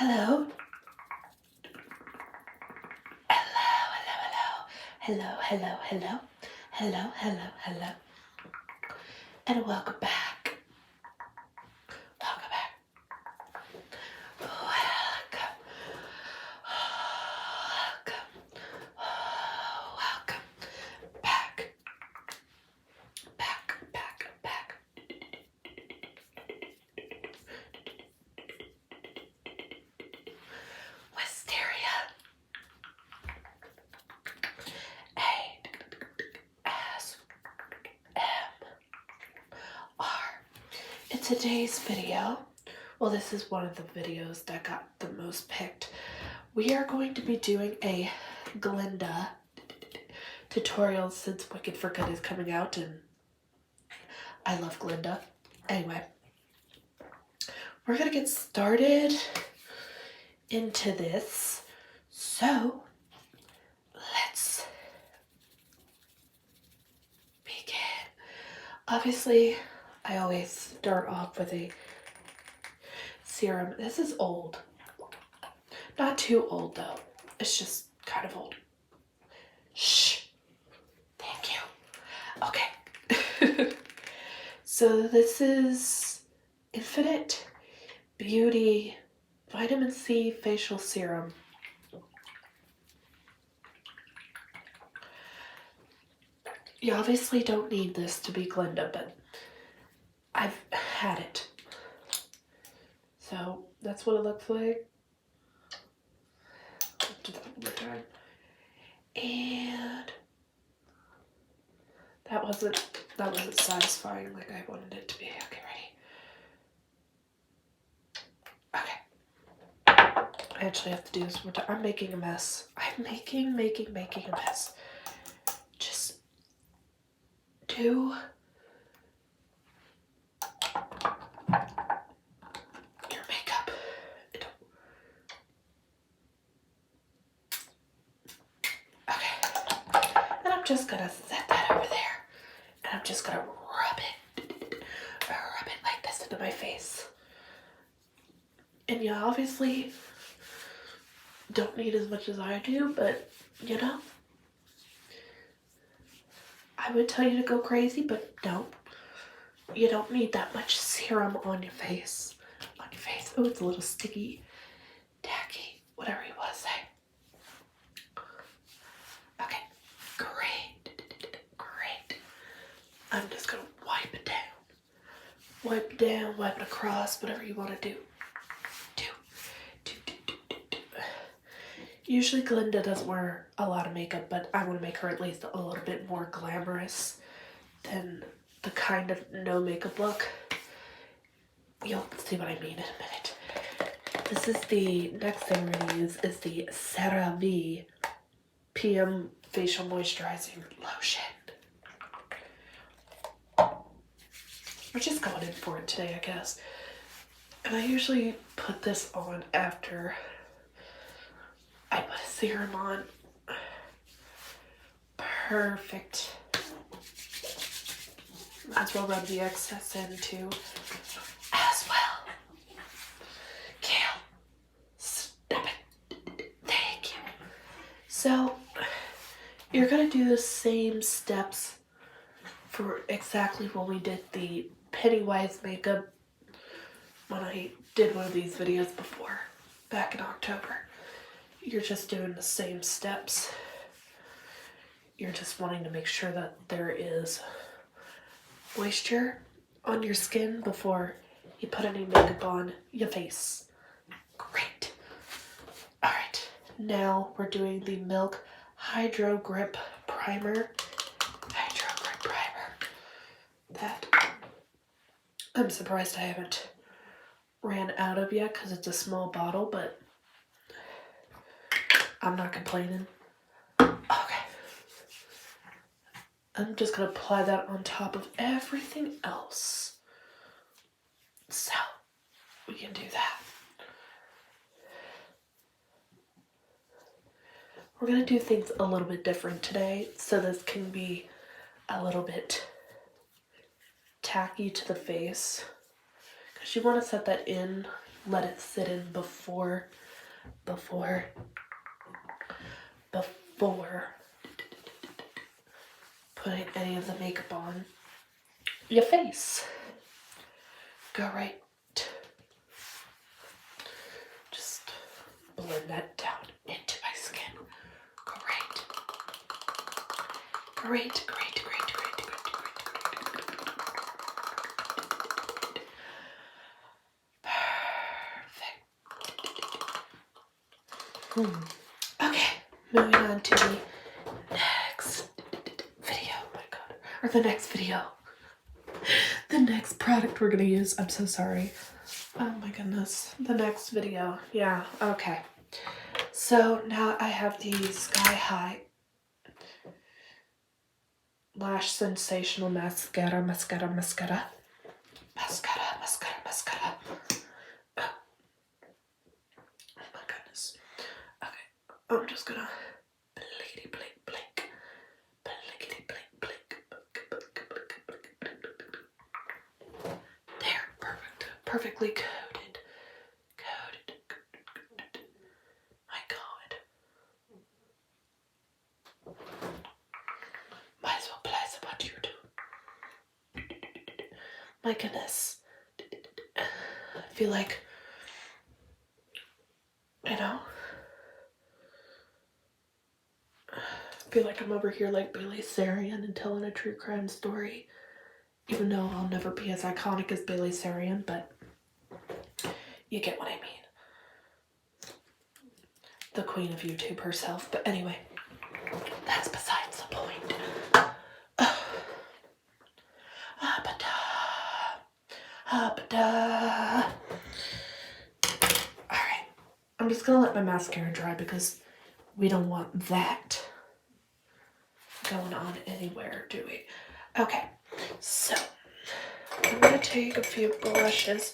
Hello. Hello. Hello. And welcome back. Welcome back. Back. Wisteria. ASMR. In today's video, well, this is one of the videos that got the most picked. We are going to be doing a Glinda tutorial since Wicked for Good is coming out, and I love Glinda. Anyway, we're gonna get started into this. So let's begin. Obviously, I always start off with a serum. This is old. Not too old though. It's just kind of old. Shh. Thank you. Okay. So this is Infinite Beauty Vitamin C Facial Serum. You obviously don't need this to be Glinda, but I've had it. So that's what it looks like. Let's do that one more time. And that wasn't satisfying like I wanted it to be. Okay, ready? Okay. I actually have to do this one more time. I'm making a mess. I'm making a mess. Just do your makeup. Okay. And I'm just gonna set that over there. And I'm just gonna rub it like this into my face. And you obviously don't need as much as I do, but you know, I would tell you to go crazy, but no. You don't need that much serum on your face. Oh, it's a little sticky, tacky, whatever you want to say. Okay, great. I'm just gonna wipe it down, wipe it across, whatever you want to do. Usually Glinda doesn't wear a lot of makeup, but I want to make her at least a little bit more glamorous than the kind of no makeup look. You'll see what I mean in a minute. This is the next thing we're going to use is the CeraVe PM Facial Moisturizing Lotion. We're just going in for it today, I guess. And I usually put this on after I put a serum on. Perfect. Might as well rub the excess in too. As well. Kale. Stop it. Thank you. So, you're going to do the same steps for exactly when we did the Pennywise makeup when I did one of these videos before, back in October. You're just doing the same steps. You're just wanting to make sure that there is moisture on your skin before you put any makeup on your face. Great. Alright, now we're doing the Milk Hydro Grip Primer. That I'm surprised I haven't ran out of yet because it's a small bottle, but I'm not complaining. Okay. I'm just going to apply that on top of everything else. So, we can do that. We're going to do things a little bit different today, so this can be a little bit tacky to the face. Because you want to set that in let it sit in before putting any of the makeup on your face. Go right. Just blend that down into my skin. Great. Great. Perfect. Okay, moving on to the next video. Oh my god. Or the next video. The next product we're gonna use. I'm so sorry. Oh my goodness. The next video. Yeah, okay. So now I have the Sky High Lash Sensational Mascara. Oh my goodness. Okay, I'm just gonna blinkety blink blink. Blinkety blink blink. There, perfect. Perfectly coated. My god. Might as well play some on YouTube. My goodness. I feel like, I'm over here like Bailey Sarian and telling a true crime story. Even though I'll never be as iconic as Bailey Sarian, but you get what I mean. The queen of YouTube herself. But anyway, that's besides the point. Alright. I'm just gonna let my mascara dry because we don't want that going on anywhere, do we? Okay, so I'm gonna take a few brushes.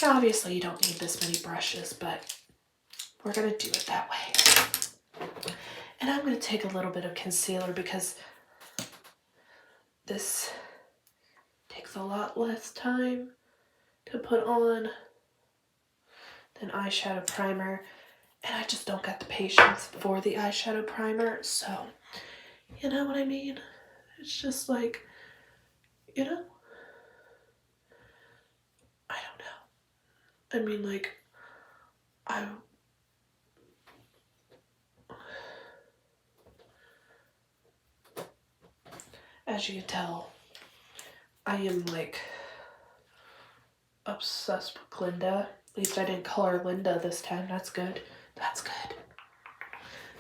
Obviously you don't need this many brushes, but we're gonna do it that way. And I'm gonna take a little bit of concealer because this takes a lot less time to put on than eyeshadow primer. And I just don't got the patience for the eyeshadow primer, so you know what I mean? It's just like, I don't know. I mean, like, as you can tell, I am like obsessed with Glinda. At least I didn't call her Linda this time. That's good. That's good.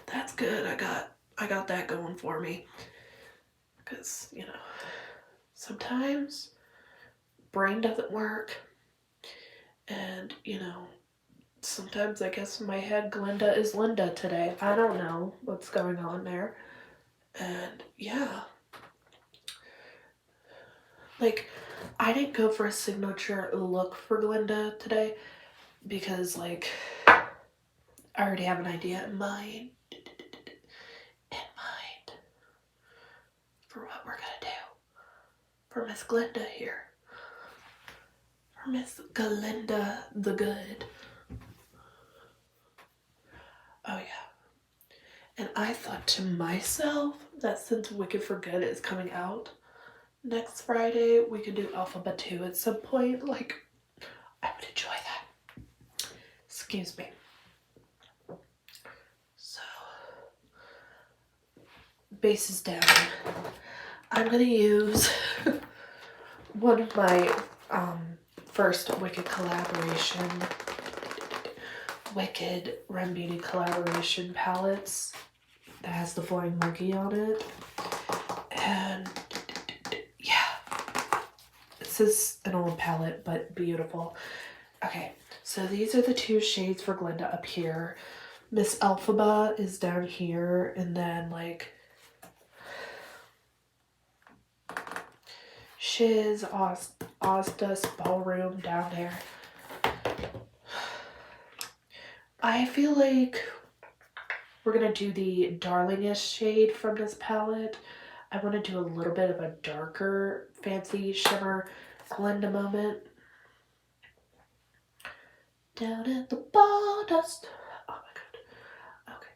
That's good. I got that going for me. Because, sometimes brain doesn't work. And, sometimes I guess in my head Glinda is Linda today. I don't know what's going on there. And yeah. Like, I didn't go for a signature look for Glinda today because, like, I already have an idea in mind for what we're gonna do for Miss Glinda here. For Miss Glinda the Good. Oh yeah. And I thought to myself that since Wicked for Good is coming out next Friday, we could do Alphabet 2 at some point. Like, I would enjoy that. Excuse me. So, base is down. I'm gonna use one of my first Wicked Rem Beauty collaboration palettes that has the flying monkey on it. And yeah, this is an old palette, but beautiful. Okay, so these are the two shades for Glinda up here. Miss Elphaba is down here, and then like Shiz, Ozdas, Ballroom down there. I feel like we're gonna do the Darlingish shade from this palette. I want to do a little bit of a darker, fancy shimmer Glinda moment. Down at the ballast. Oh my god. Okay.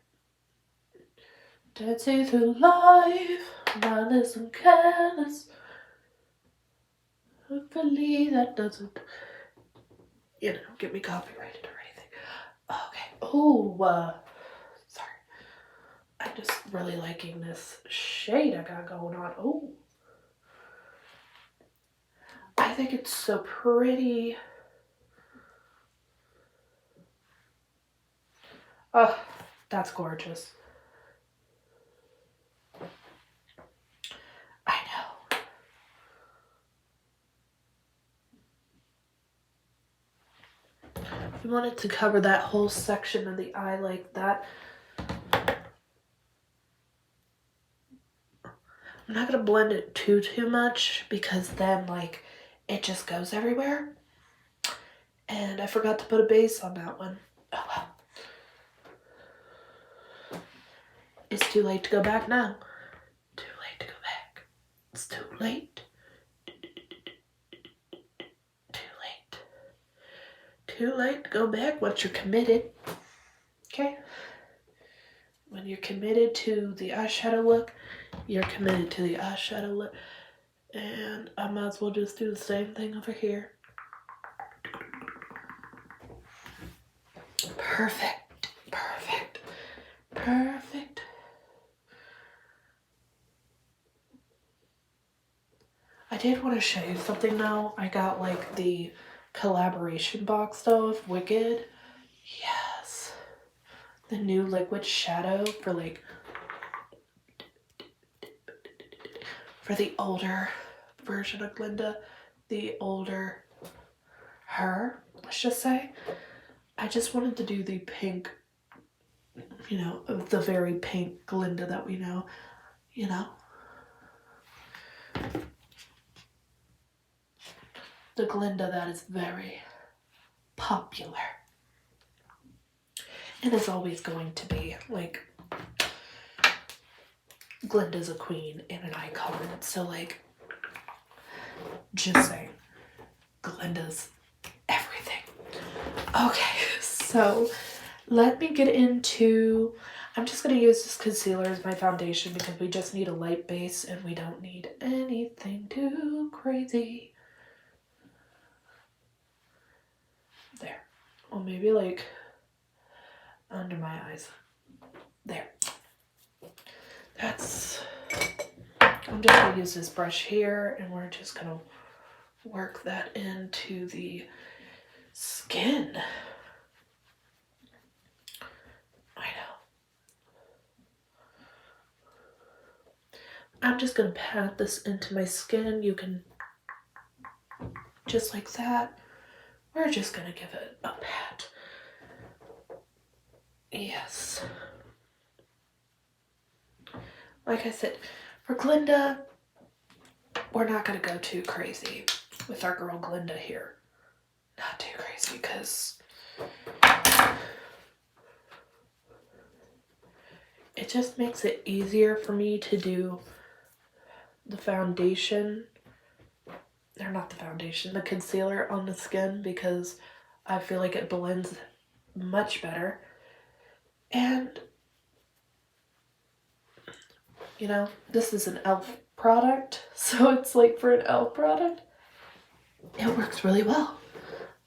Dancing through life, mindless and careless. Hopefully that doesn't, get me copyrighted or anything. Okay. Oh, sorry. I'm just really liking this shade I got going on. Oh. I think it's so pretty. Oh, that's gorgeous. I know. If you wanted to cover that whole section of the eye like that, I'm not gonna blend it too much because then like it just goes everywhere. And I forgot to put a base on that one. Oh well. It's too late to go back now. Too late to go back. It's too late. Too late. Too late to go back once you're committed. Okay? When you're committed to the eyeshadow look, you're committed to the eyeshadow look. And I might as well just do the same thing over here. Perfect. Perfect. Perfect. I did want to show you something now. I got like the collaboration box though of Wicked. Yes. The new liquid shadow for the older version of Glinda. The older her, let's just say. I just wanted to do the pink, the very pink Glinda that we know, The Glinda that is very popular. And is always going to be, like, Glinda's a queen and an icon. So, like, just saying, Glinda's everything. Okay, so let me get into, I'm just going to use this concealer as my foundation because we just need a light base and we don't need anything too crazy. There. Or maybe like under my eyes. There. I'm just going to use this brush here and we're just going to work that into the skin. I know. I'm just going to pat this into my skin. You can, just like that. We're just going to give it a pat. Yes. Like I said, for Glinda, we're not going to go too crazy with our girl Glinda here. Not too crazy because it just makes it easier for me to do the foundation, or not the foundation, the concealer on the skin because I feel like it blends much better. And this is an e.l.f. product, so it's like for an e.l.f. product, it works really well.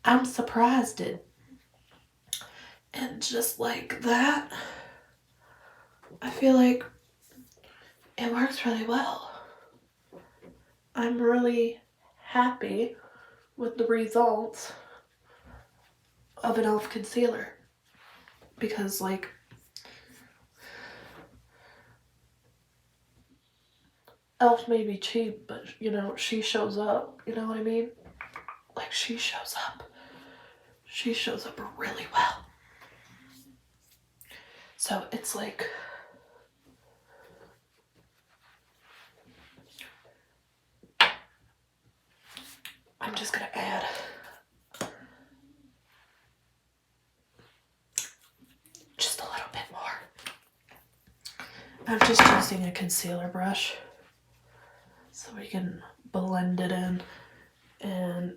I'm surprised it. And just like that, I feel like it works really well. I'm really happy with the results of an e.l.f. concealer because like e.l.f. may be cheap, but she shows up, you know what I mean? Like she shows up really well. So it's like, I'm just gonna add just a little bit more. I'm just using a concealer brush so we can blend it in and